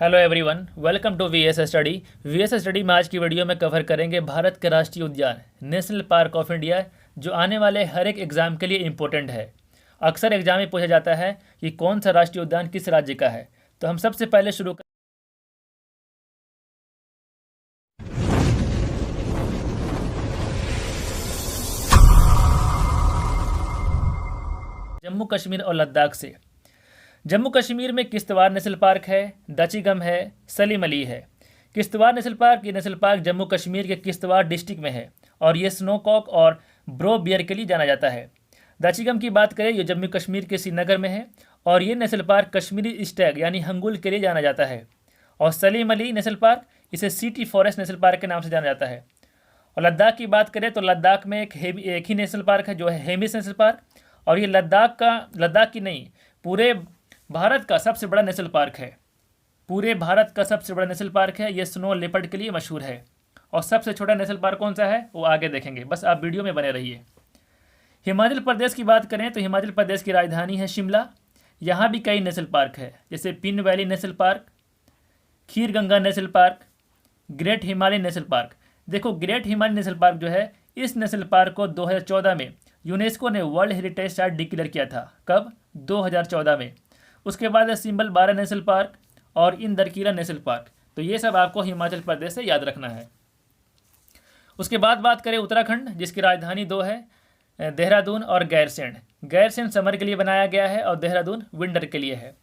Hello everyone, welcome to V S study में आज की वीडियो में कवर करेंगे भारत के राष्ट्रीय उद्यान नेशनल पार्क ऑफ इंडिया, जो आने वाले हर एक एग्ज़ाम के लिए इम्पोर्टेंट है। अक्सर एग्जाम में पूछा जाता है कि कौन सा राष्ट्रीय उद्यान किस राज्य का है। तो हम सबसे पहले शुरू कर जम्मू कश्मीर और लद्दाख से। जम्मू कश्मीर में किश्तवाड़ नेशनल पार्क है, दचिगम है, सलीम अली है। किश्तवाड़ नेशनल पार्क, ये नेशनल पार्क जम्मू कश्मीर के किश्तवाड़ डिस्ट्रिक्ट में है और ये स्नोकॉक और ब्रो बियर के लिए जाना जाता है। दचिगम की बात करें, ये जम्मू कश्मीर के श्रीनगर में है और ये नेशनल पार्क कश्मीरी स्टैग यानी हंगुल के लिए जाना जाता है। और सलीम अली नेशनल पार्क, इसे सिटी फॉरेस्ट नेशनल पार्क के नाम से जाना जाता है। और लद्दाख की बात करें तो लद्दाख में एक ही नेशनल पार्क है जो है हेमिस नेशनल पार्क, और ये लद्दाख की नहीं, पूरे भारत का सबसे बड़ा नेशनल पार्क है। पूरे भारत का सबसे बड़ा नेशनल पार्क है। ये स्नो लेपर्ड के लिए मशहूर है। और सबसे छोटा नेशनल पार्क कौन सा है वो आगे देखेंगे, बस आप वीडियो में बने रहिए। हिमाचल प्रदेश की बात करें तो हिमाचल प्रदेश की राजधानी है शिमला। यहाँ भी कई नेशनल पार्क है, जैसे Pin valley national park, Khir Ganga national park, great Himalaya national park. देखो, ग्रेट हिमालय नेशनल पार्क जो है, इस नेशनल पार्क को 2014 में यूनेस्को ने वर्ल्ड हेरिटेज साइट डिक्लेयर किया था। कब? 2014 में। उसके बाद है सिंबल 12 नेशनल पार्क और इंदरकीला नेशनल पार्क। तो ये सब आपको हिमाचल प्रदेश से याद रखना है। उसके बाद बात करें उत्तराखंड, जिसकी राजधानी दो है, देहरादून और गैरसैंण। गैरसैंण समर के लिए बनाया गया है और देहरादून विंटर के लिए है।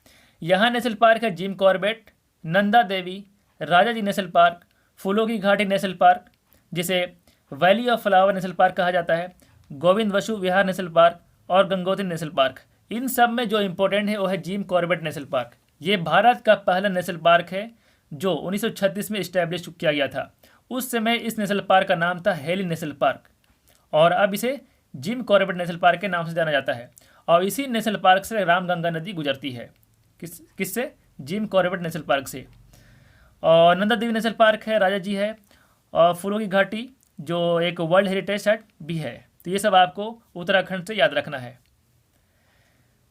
यहाँ नेशनल पार्क है जिम कॉर्बेट, नंदा देवी, राजा जी नेशनल पार्क, फूलों की घाटी नेशनल पार्क, जिसे valley of flower national park कहा जाता है, गोविंद वसु विहार नेशनल पार्क और गंगोत्री नेशनल पार्क। इन सब में जो इम्पोर्टेंट है वो है जिम कॉर्बेट नेशनल पार्क। ये भारत का पहला नेशनल पार्क है जो 1936 में इस्टेब्लिश किया गया था। उस समय इस नेशनल पार्क का नाम था हेली नेशनल पार्क और अब इसे जिम कॉर्बेट नेशनल पार्क के नाम से जाना जाता है। और इसी नेशनल पार्क से रामगंगा नदी गुजरती है। किससे? जिम कॉर्बेट नेशनल पार्क से। और नंदा देवी नेशनल पार्क है, राजा जी है, और फूलों की घाटी जो एक वर्ल्ड हेरिटेज साइट भी है। तो ये सब आपको उत्तराखंड से याद रखना है।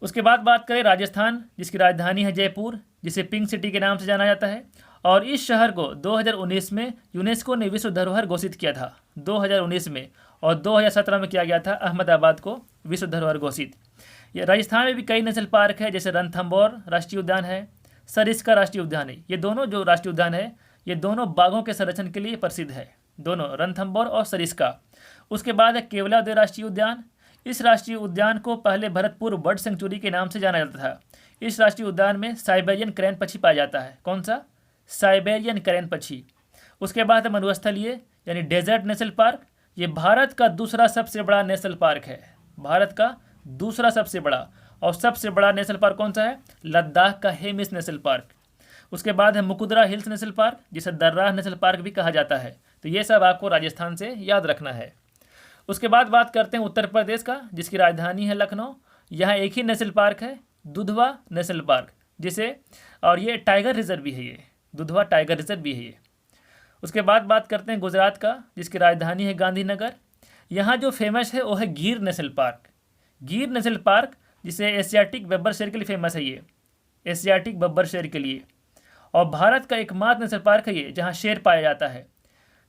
उसके बाद बात करें राजस्थान, जिसकी राजधानी है जयपुर, जिसे पिंक सिटी के नाम से जाना जाता है। और इस शहर को 2019 में यूनेस्को ने विश्व धरोहर घोषित किया था, 2019 में। और 2017 में किया गया था अहमदाबाद को विश्व धरोहर घोषित। ये राजस्थान में भी कई नेशनल पार्क है, जैसे रणथंभौर राष्ट्रीय उद्यान है, सरिस्का राष्ट्रीय उद्यान है। ये दोनों जो राष्ट्रीय उद्यान है, ये दोनों बाघों के संरक्षण के लिए प्रसिद्ध है, दोनों रणथंभौर और सरिस्का। उसके बाद है केवलादेव राष्ट्रीय उद्यान। इस राष्ट्रीय उद्यान को पहले भरतपुर बर्ड सेंचुरी के नाम से जाना जाता था। इस राष्ट्रीय उद्यान में साइबेरियन क्रेन पक्षी पाया जाता है। कौन सा? साइबेरियन क्रेन पक्षी। उसके बाद है मरुस्थलीय यानी डेजर्ट नेशनल पार्क। ये भारत का दूसरा सबसे बड़ा नेशनल पार्क है, भारत का दूसरा सबसे बड़ा। और सबसे बड़ा नेशनल पार्क कौन सा है? लद्दाख का हेमिस नेशनल पार्क। उसके बाद है मुकुदरा हिल्स नेशनल पार्क, जिसे दर्राह नेशनल पार्क भी कहा जाता है। तो ये सब आपको राजस्थान से याद रखना है। उसके बाद बात करते हैं उत्तर प्रदेश का, जिसकी राजधानी है लखनऊ। यहाँ एक ही नेशनल पार्क है, दुधवा नेशनल पार्क, और ये टाइगर रिजर्व भी है, ये दुधवा टाइगर रिजर्व भी है ये। उसके बाद बात करते हैं गुजरात का, जिसकी राजधानी है गांधीनगर। यहाँ जो फेमस है वो है गिर नेशनल पार्क। गिर नेशनल पार्क, जिसे एशियाटिक बब्बर शेर के लिए फेमस है, ये एशियाटिक बब्बर शेर के लिए। और भारत का एकमात्र नेशनल पार्क है ये जहाँ शेर पाया जाता है।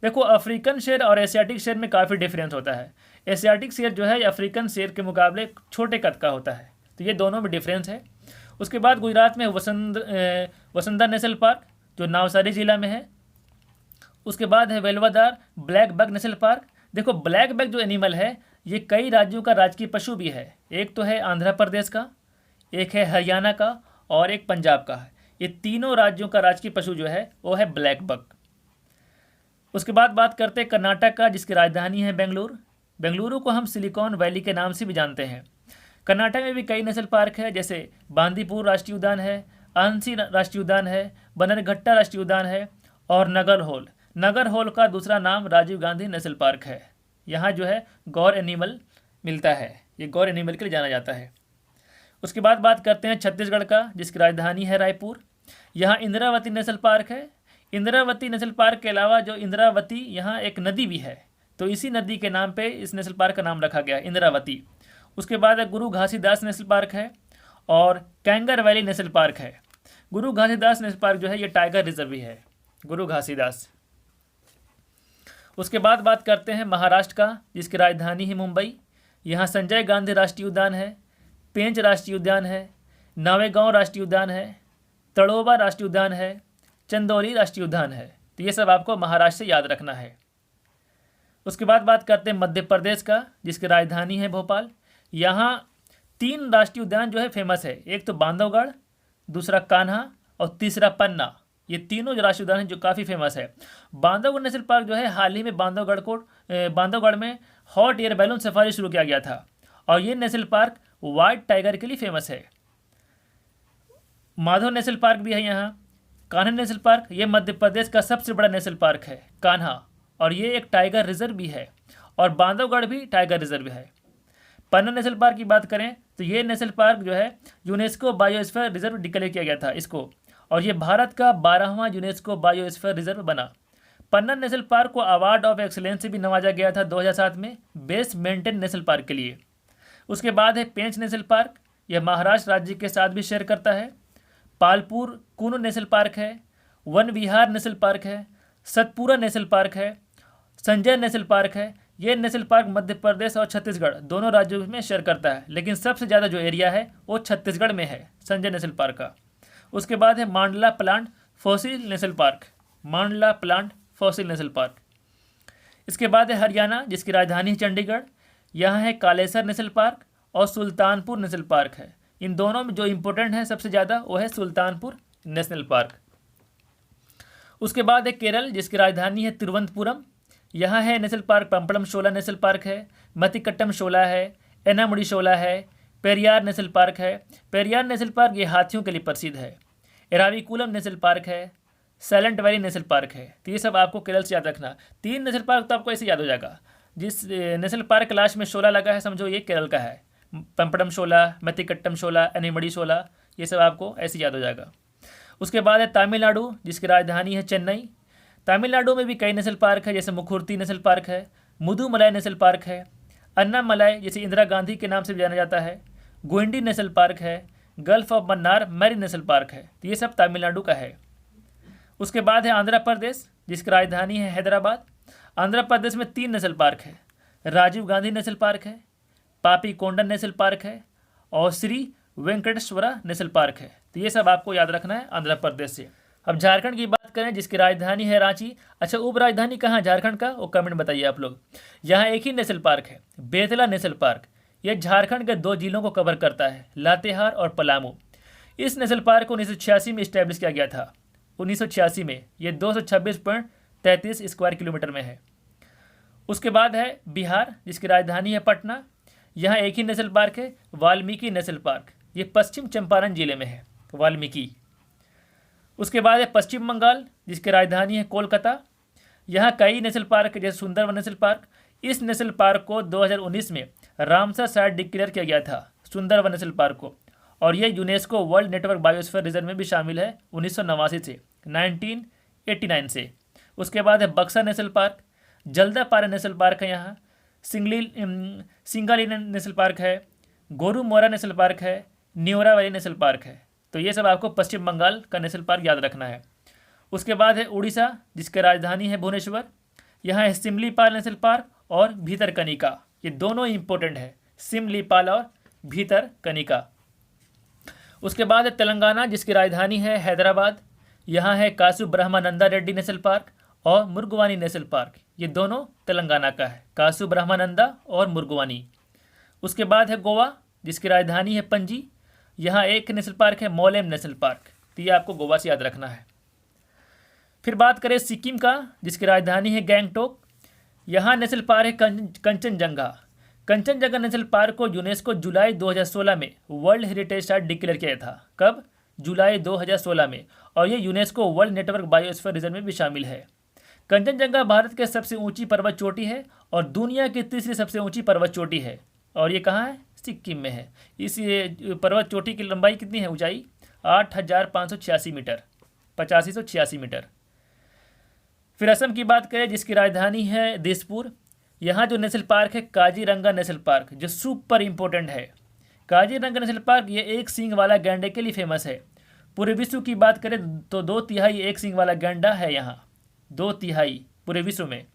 देखो, अफ्रीकन शेर और एशियाटिक शेर में काफ़ी डिफरेंस होता है। एशियाटिक शेर जो है अफ्रीकन शेर के मुकाबले छोटे कद का होता है, तो ये दोनों में डिफरेंस है। उसके बाद गुजरात में वसंदा नेशनल पार्क, जो नवसारी जिला में है। उसके बाद है वेलवादार ब्लैक बग नेशनल पार्क। देखो, ब्लैक बग जो एनिमल है, ये कई राज्यों का राजकीय पशु भी है। एक तो है आंध्र प्रदेश का, एक है हरियाणा का और एक पंजाब का है। ये तीनों राज्यों का राजकीय पशु जो है वो है ब्लैक बग। उसके बाद बात करते हैं कर्नाटक का, जिसकी राजधानी है बेंगलुरु। बेंगलुरु को हम सिलिकॉन वैली के नाम से भी जानते हैं। कर्नाटक में भी कई नेशनल पार्क है, जैसे बांदीपुर राष्ट्रीय उद्यान है, आंसी राष्ट्रीय उद्यान है, बनरघट्टा राष्ट्रीय उद्यान है और नगरहोल। नगरहोल का दूसरा नाम राजीव गांधी नेशनल पार्क है। यहाँ जो है गौर एनिमल मिलता है, ये गौर एनिमल के लिए जाना जाता है। उसके बाद बात करते हैं छत्तीसगढ़ का, जिसकी राजधानी है रायपुर। यहाँ इंद्रावती नेशनल पार्क है। इंद्रावती नेशनल पार्क के अलावा जो इंद्रावती, यहाँ एक नदी भी है, तो इसी नदी के नाम पे इस नेशनल पार्क का नाम रखा गया, इंद्रावती। उसके बाद गुरु घासीदास नेशनल पार्क है और कैंगर वैली नेशनल पार्क है। गुरु घासीदास नेशनल पार्क जो है ये टाइगर रिजर्व भी है, गुरु घासीदास। उसके बाद बात करते हैं महाराष्ट्र का, जिसकी राजधानी है मुंबई। यहाँ संजय गांधी राष्ट्रीय उद्यान है, पेंच राष्ट्रीय उद्यान है, नावेगांव राष्ट्रीय उद्यान है, तड़ोबा राष्ट्रीय उद्यान है, चंदौली राष्ट्रीय उद्यान है। तो ये सब आपको महाराष्ट्र से याद रखना है। उसके बाद बात करते हैं मध्य प्रदेश का, जिसकी राजधानी है भोपाल। यहाँ 3 राष्ट्रीय उद्यान जो है फेमस है, एक तो बांधवगढ़, दूसरा कान्हा और तीसरा पन्ना। ये तीनों जो राष्ट्रीय उद्यान हैं जो काफ़ी फेमस है। बांधवगढ़ नेशनल पार्क जो है हाल ही में बांधवगढ़ में हॉट एयर बैलून सफारी शुरू किया गया था, और ये नेशनल पार्क व्हाइट टाइगर के लिए फेमस है। माधव नेशनल पार्क भी है यहाँ। कान्हा नेशनल पार्क ये मध्य प्रदेश का सबसे बड़ा नेशनल पार्क है कान्हा, और ये एक टाइगर रिजर्व भी है, और बांधवगढ़ भी टाइगर रिजर्व है। पन्ना नेशनल पार्क की बात करें तो ये नेशनल पार्क जो है यूनेस्को बायोस्फीयर रिजर्व डिक्लेयर किया गया था इसको, और ये भारत का 12वां यूनेस्को बायोस्फीयर रिजर्व बना। पन्ना नेशनल पार्क को अवार्ड ऑफ एक्सीलेंस से भी नवाजा गया था 2007 में बेस्ट मेंटेन नेशनल पार्क के लिए। उसके बाद है पेंच नेशनल पार्क, यह महाराष्ट्र राज्य के साथ भी शेयर करता है। पालपुर कूनो नेशनल पार्क है, वन विहार नेशनल पार्क है, सतपुरा नेशनल पार्क है, संजय नेशनल पार्क है। ये नेशनल पार्क मध्य प्रदेश और छत्तीसगढ़ दोनों राज्यों में शेयर करता है, लेकिन सबसे ज़्यादा जो एरिया है वो छत्तीसगढ़ में है संजय नेशनल पार्क का। उसके बाद है मांडला प्लांट फॉसिल नेशनल पार्क, मांडला प्लांट फॉसिल नेशनल पार्क। इसके बाद है हरियाणा, जिसकी राजधानी है चंडीगढ़। यहाँ है कालेसर नेशनल पार्क और सुल्तानपुर नेशनल पार्क है। इन दोनों में जो इम्पोर्टेंट है सबसे ज़्यादा वो है सुल्तानपुर नेशनल पार्क। उसके बाद है केरल, जिसकी राजधानी है तिरुवनंतपुरम। यहाँ है नेशनल पार्क पंपड़म शोला नेशनल पार्क है, मतिकट्टम शोला है, एनामुडी शोला है, पेरियार नेशनल पार्क है। पेरियार नेशनल पार्क ये हाथियों के लिए प्रसिद्ध है। एराविकुलम नेशनल पार्क है, साइलेंट वैली नेशनल पार्क है। तो ये सब आपको केरल से याद रखना। 3 नेशनल पार्क तो आपको ऐसे याद हो जाएगा। जिस नेशनल पार्क लास्ट में शोला लगा है समझो ये केरल का है। पंपड़म शोला, मतिकट्टम शोला, एनिमडी शोला, ये सब आपको ऐसे याद हो जाएगा। उसके बाद है तमिलनाडु, जिसकी राजधानी है चेन्नई। तमिलनाडु में भी कई नेशनल पार्क है, जैसे मुखुर्ती नेशनल पार्क है, मुदुमलाई नेशनल पार्क है, अन्नामलाई जिसे इंदिरा गांधी के नाम से भी जाना जाता है, गोइंडी नेशनल पार्क है, gulf of Mannar marine national park है। तो ये सब तमिलनाडु का है। उसके बाद है आंध्र प्रदेश, जिसकी राजधानी है हैदराबाद। आंध्र प्रदेश में 3 नेशनल पार्क है, राजीव गांधी नेशनल पार्क है, पापी कोंडन नेशनल पार्क है, और श्री वेंकटेश्वरा नेशनल पार्क है। तो ये सब आपको याद रखना है आंध्र प्रदेश से। अब झारखंड की बात करें, जिसकी राजधानी है रांची। अच्छा, उप राजधानी कहाँ झारखंड का, वो कमेंट बताइए आप लोग। यहाँ एक ही नेशनल पार्क है, बेतला नेशनल पार्क। यह झारखंड के 2 जिलों को कवर करता है, लातेहार और पलामू। इस नेशनल पार्क को 1986 में इस्टेब्लिश किया गया था। 1986 में ये 226.33 स्क्वायर किलोमीटर में है। उसके बाद है बिहार, जिसकी राजधानी है पटना। यहाँ एक ही नेशनल पार्क है, वाल्मीकि नेशनल पार्क। ये पश्चिम चंपारण जिले में है, वाल्मीकि। उसके बाद है पश्चिम बंगाल, जिसकी राजधानी है कोलकाता। यहाँ कई नेशनल पार्क जैसे सुंदरवन नेशनल पार्क। इस नेशनल पार्क को 2019 में रामसर साइट डिक्लेयर किया गया था, सुंदरवन नेशनल पार्क को, और ये UNESCO world network biosphere reserve में भी शामिल है 1989 से, 1989 से। उसके बाद है Buxar national park, Jaldapara national park है, यहाँ सिंगाली नेशनल पार्क है, गोरुमोरा नेशनल पार्क है, न्योरा वैली नेशनल पार्क है। तो ये सब आपको पश्चिम बंगाल का नेशनल पार्क याद रखना है। उसके बाद है उड़ीसा, जिसकी राजधानी है भुवनेश्वर। यहाँ है सिमलीपाल नेशनल पार्क और भीतरकनिका। ये दोनों इंपॉर्टेंट है, सिमलीपाल और भीतरकनिका। उसके बाद है तेलंगाना, जिसकी राजधानी है हैदराबाद। यहाँ है कासु ब्रह्मानंदा रेड्डी नेशनल पार्क और मुर्गवानी नेशनल पार्क। ये दोनों तेलंगाना का है, कासु ब्रह्मानंदा और मुर्गवानी। उसके बाद है गोवा, जिसकी राजधानी है पणजी। यहाँ एक नेशनल पार्क है, मोलेम नेशनल पार्क। तो ये आपको गोवा से याद रखना है। फिर बात करें सिक्किम का, जिसकी राजधानी है गैंगटोक। यहाँ नेशनल पार्क है कंचनजंगा। कंचनजंगा नेशनल पार्क को यूनेस्को जुलाई 2016 में वर्ल्ड हेरिटेज साइट डिक्लेयर किया था। कब? जुलाई 2016 में। और ये UNESCO world network biosphere reserve में भी शामिल है। कंचनजंगा भारत के सबसे ऊंची पर्वत चोटी है और दुनिया की तीसरी सबसे ऊंची पर्वत चोटी है। और ये कहाँ है? सिक्किम में है। इस पर्वत चोटी की लंबाई कितनी है? ऊंचाई 8,586 मीटर, 8586 मीटर। फिर असम की बात करें, जिसकी राजधानी है दिसपुर। यहाँ जो नेशनल पार्क है काजीरंगा नेशनल पार्क, जो सुपर इम्पोर्टेंट है। काजीरंगा नेशनल पार्क ये एक सींग वाला गैंडे के लिए फेमस है। पूरे विश्व की बात करें तो 2/3 एक सींग वाला गैंडा है यहाँ, 2/3 पूरे विश्व में,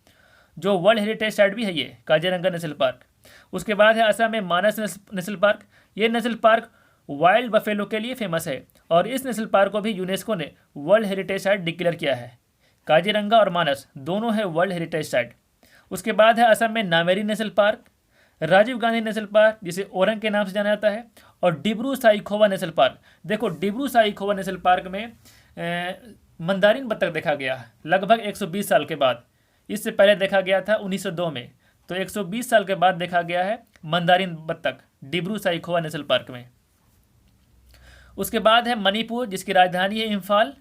जो वर्ल्ड हेरिटेज साइट भी है ये काजीरंगा नेशनल पार्क। उसके बाद है असम में मानस नेशनल पार्क। ये नेशनल पार्क वाइल्ड बफेलो के लिए फेमस है और इस नेशनल पार्क को भी यूनेस्को ने वर्ल्ड हेरिटेज साइट डिक्लेयर किया है। काजीरंगा और मानस दोनों है वर्ल्ड हेरिटेज साइट। उसके बाद है असम में Nameri national park, Rajiv Gandhi national park जिसे ओरंग के नाम से जाना जाता है, और डिब्रू साईखोवा नेशनल पार्क। देखो डिब्रू साईखोवा नेशनल पार्क में मंदारिन बत्तख देखा गया लगभग 120 साल के बाद। इससे पहले देखा गया था 1902 में, तो 120 साल के बाद देखा गया है मंदारिन बत्तख डिब्रू साईखोवा नेशनल पार्क में। उसके बाद है मणिपुर जिसकी राजधानी है इम्फाल।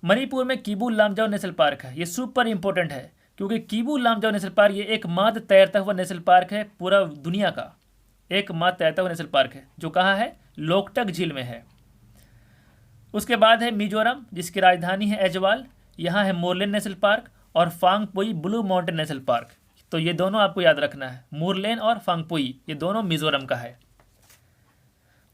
मणिपुर में किबू लामजाओ नेशनल पार्क है। ये सुपर इंपॉर्टेंट है क्योंकि किबू लामजाओ नेशनल पार्क ये एकमात्र तैरता हुआ नेशनल पार्क है पूरा दुनिया का, एकमात्र तैरता हुआ नेशनल पार्क है जो कहाँ है, लोकटक झील में है। उसके बाद है मिजोरम जिसकी राजधानी है ऐजवाल। यहाँ है मोरलेन नेशनल पार्क और Phawngpui blue mountain national park. तो ये दोनों आपको याद रखना है, मोरलेन और फांगपुई, ये दोनों मिजोरम का है।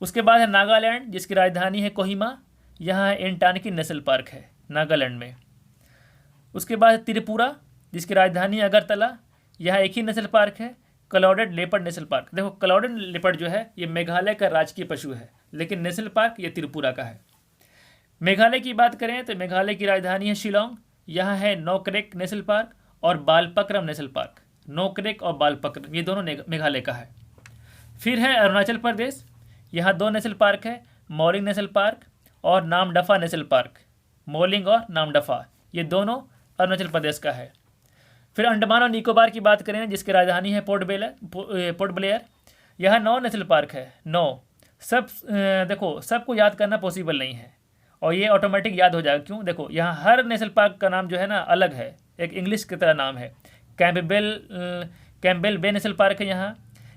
उसके बाद है नागालैंड जिसकी राजधानी है कोहिमा। यहाँ है एंटानकी नेशनल पार्क है नागालैंड में। उसके बाद है त्रिपुरा जिसकी राजधानी है अगरतला। यहाँ एक ही नेशनल पार्क है, क्लाउडेड लेपर्ड नेशनल पार्क। देखो क्लाउडेड लेपर्ड जो है ये मेघालय का राजकीय पशु है, लेकिन नेशनल पार्क ये त्रिपुरा का है। मेघालय की बात करें तो मेघालय की राजधानी है शिलोंग। यहाँ है नोकरेक नेशनल पार्क और बालपक्रम नेशनल पार्क। नोकरेक और बालपक्रम ये दोनों मेघालय का है। फिर है अरुणाचल प्रदेश। यहाँ 2 नेशनल पार्क है, मौलिंग नेशनल पार्क और नामदफा नेशनल पार्क। मौलिंग और नामदफा ये दोनों अरुणाचल प्रदेश का है। फिर अंडमान और निकोबार की बात करें जिसकी राजधानी है पोर्ट ब्लेयर। यहाँ 9 नेशनल पार्क है, 9। सब देखो सबको याद करना पॉसिबल नहीं है और ये ऑटोमेटिक याद हो जाएगा। क्यों, देखो यहाँ हर नेशनल पार्क का नाम जो है ना अलग है, एक इंग्लिश की तरह नाम है। कैम्पबेल बे नेशनल पार्क है, यहाँ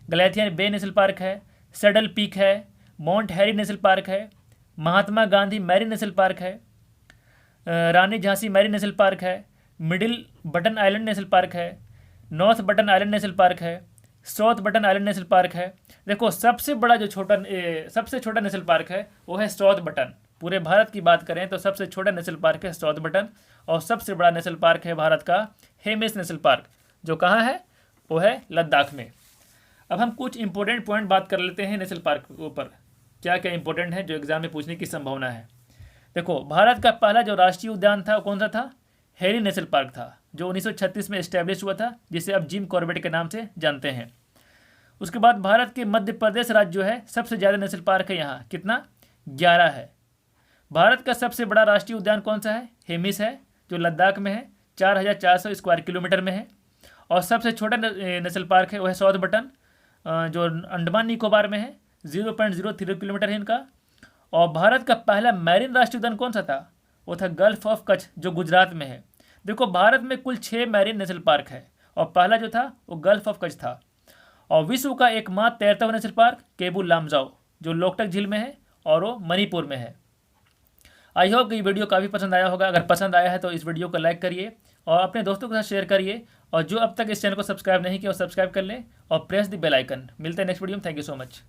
गलैथियन बे नेशनल पार्क है, सैडल पीक है, माउंट हैरी नेशनल पार्क है, Mahatma Gandhi marine national park है, Rani Jhansi marine national park है, middle button island national park है, north button island national park है, south button island national park है। देखो सबसे बड़ा जो सबसे छोटा नेशनल पार्क है वो है साउथ बटन। पूरे भारत की बात करें तो सबसे छोटा नेशनल पार्क है साउथ बटन और सबसे बड़ा नेशनल पार्क है भारत का हेमिस नेशनल पार्क, जो कहाँ है, वो है लद्दाख में। अब हम कुछ इंपॉर्टेंट पॉइंट बात कर लेते हैं नेशनल पार्क के ऊपर, क्या क्या इंपॉर्टेंट है जो एग्जाम में पूछने की संभावना है। देखो भारत का पहला जो राष्ट्रीय उद्यान था वो कौन सा था, हेरी नेशनल पार्क था, जो 1936 में इस्टेब्लिश हुआ था, जिसे अब जिम कॉर्बेट के नाम से जानते हैं। उसके बाद भारत के मध्य प्रदेश राज्य जो है सबसे ज़्यादा नेशनल पार्क है, यहाँ कितना, 11 है। भारत का सबसे बड़ा राष्ट्रीय उद्यान कौन सा है, हेमिस है, जो लद्दाख में है, 4400 स्क्वायर किलोमीटर में है। और सबसे छोटा नेशनल पार्क है वो है साउथ बटन, जो अंडमान निकोबार में है, 0.03 किलोमीटर है इनका। और भारत का पहला मैरीन राष्ट्रीय उद्यान कौन सा था, वो था गल्फ ऑफ कच्छ, जो गुजरात में है। देखो भारत में कुल 6 मैरीन नेशनल पार्क है और पहला जो था वो गल्फ ऑफ कच्छ था। और विश्व का एकमात्र तैरता हुआ नेशनल पार्क केबू लामजाओ, जो लोकटक झील में है और वो मणिपुर में है। आई होप कि वीडियो काफ़ी पसंद आया होगा। अगर पसंद आया है तो इस वीडियो को लाइक करिए और अपने दोस्तों के साथ शेयर करिए, और जो अब तक इस चैनल को सब्सक्राइब नहीं किया वो सब्सक्राइब कर लें और प्रेस द बेल आइकन। मिलते हैं नेक्स्ट वीडियो में। Thank you so much.